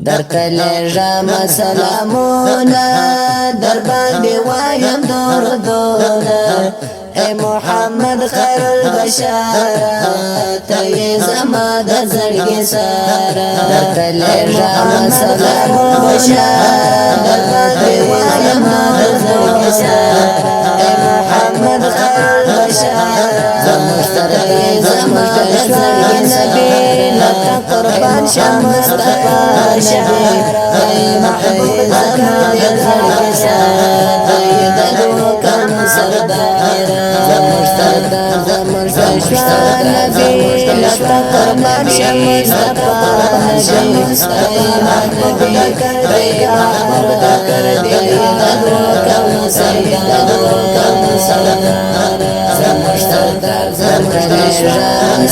درتل رام سلامونا در باندې وایم دردونا اے محمد خیر البشارات ای زما د زړګي سارا درتل رام سلامونا در باندې وایم دردونا اے محمد خیر البشارات زما د زړګي سارا لکه قربان شم مصطفی نبی ای محبوب زما د زړګي سارا د دوکم سردار زمر سردار نبی لکه قربان شم مصطفی نبی ای محبوب کر دے د دوکم سردار زمر سردار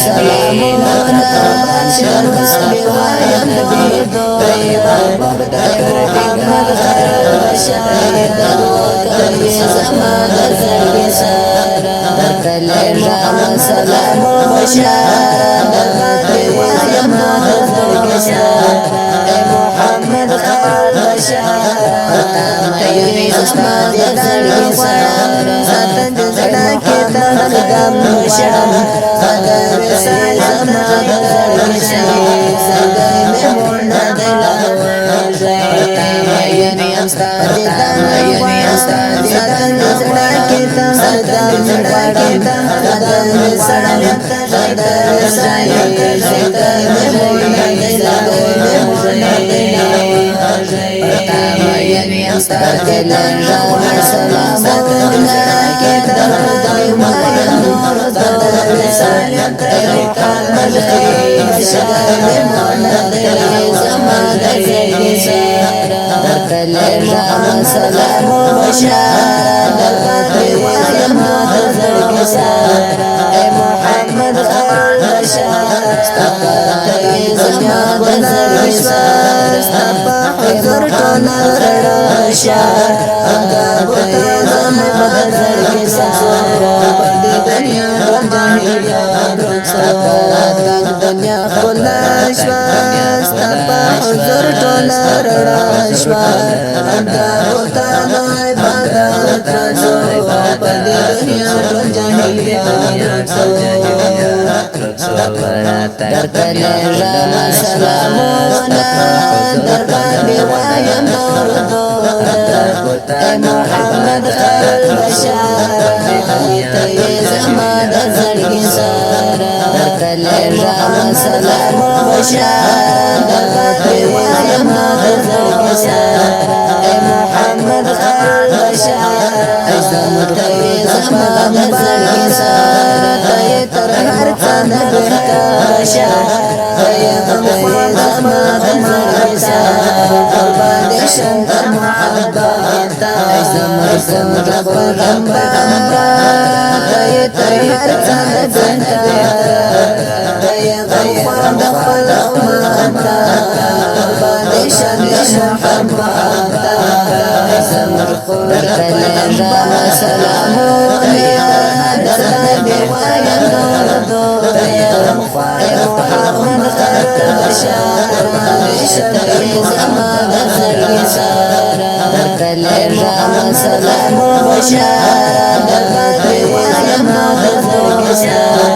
سلامونا شرمس بوایم نبی محبوب محمد خیر البشارات کلی زمان زړګي سارا درتل رام سلام بشارات بوایم زړګي سارا اے محمد خیر البشارات مېوي زما د زړګي سارا ساتن د زړه کې تنګم شم خدای وسای زما د زړګي سارا درتل رام سلام بشارات وایم د زړګي سارا اے محمد خیر البشارات زما د زړګي سارا حضور ټول رڼا زما د زړګي سارا پدې دنیا ټول جهان دنیا خلاص ستا حضور ټول رڼا شوا اندا ہوتا نو عبادت رسو پدې دنیا ټول جاهلیت درتل رام سلامونا در باندې وایم دردونا اے محمد خیر البشارات ای زما د زړګي سارا درتل رام سلام بشارات در باندې وایم دردونا اے محمد خیر البشارات زما د زړګي سارا تر هر څه نه بهتر زما د زړګي سارا قربان شم در محبت زما د پیغمبر تر هر څه نه بهتر غفار د خپل امت قربان شم در محبت زما درتل رام سلامونا در باندې وایم دردونا اے محمد خیر البشارات زما د زړګي سارا درتل رام سلام بشارات در باندې وایم د زړګي سارا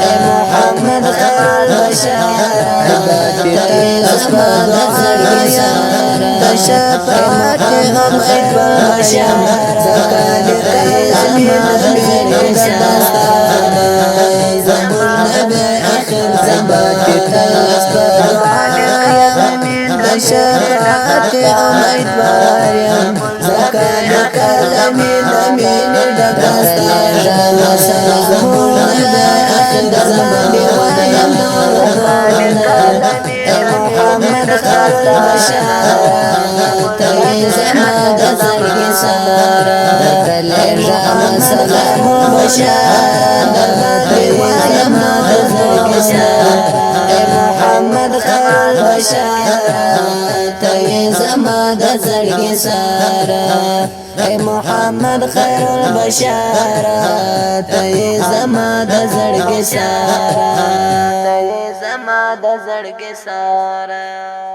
اے محمد خیر البشارات زما د زړګي سارا شفاعت هم ادواشم زکات زما د زړګي سارا زمر نبی اخر زبات تاسبر شفاعت امید وایم زکات کلمین امین دکستا زمر نبی اخر زبات وایم اے محمد خیر البشارات ای زما د زړګي سارا درتل رام سلام بشارات وایم د زړګي سارا اے محمد خیر البشارات ای زما د زړګي سارا اے محمد خیر البشارات ای زما د زړګي سارا ای زما د زړګي سارا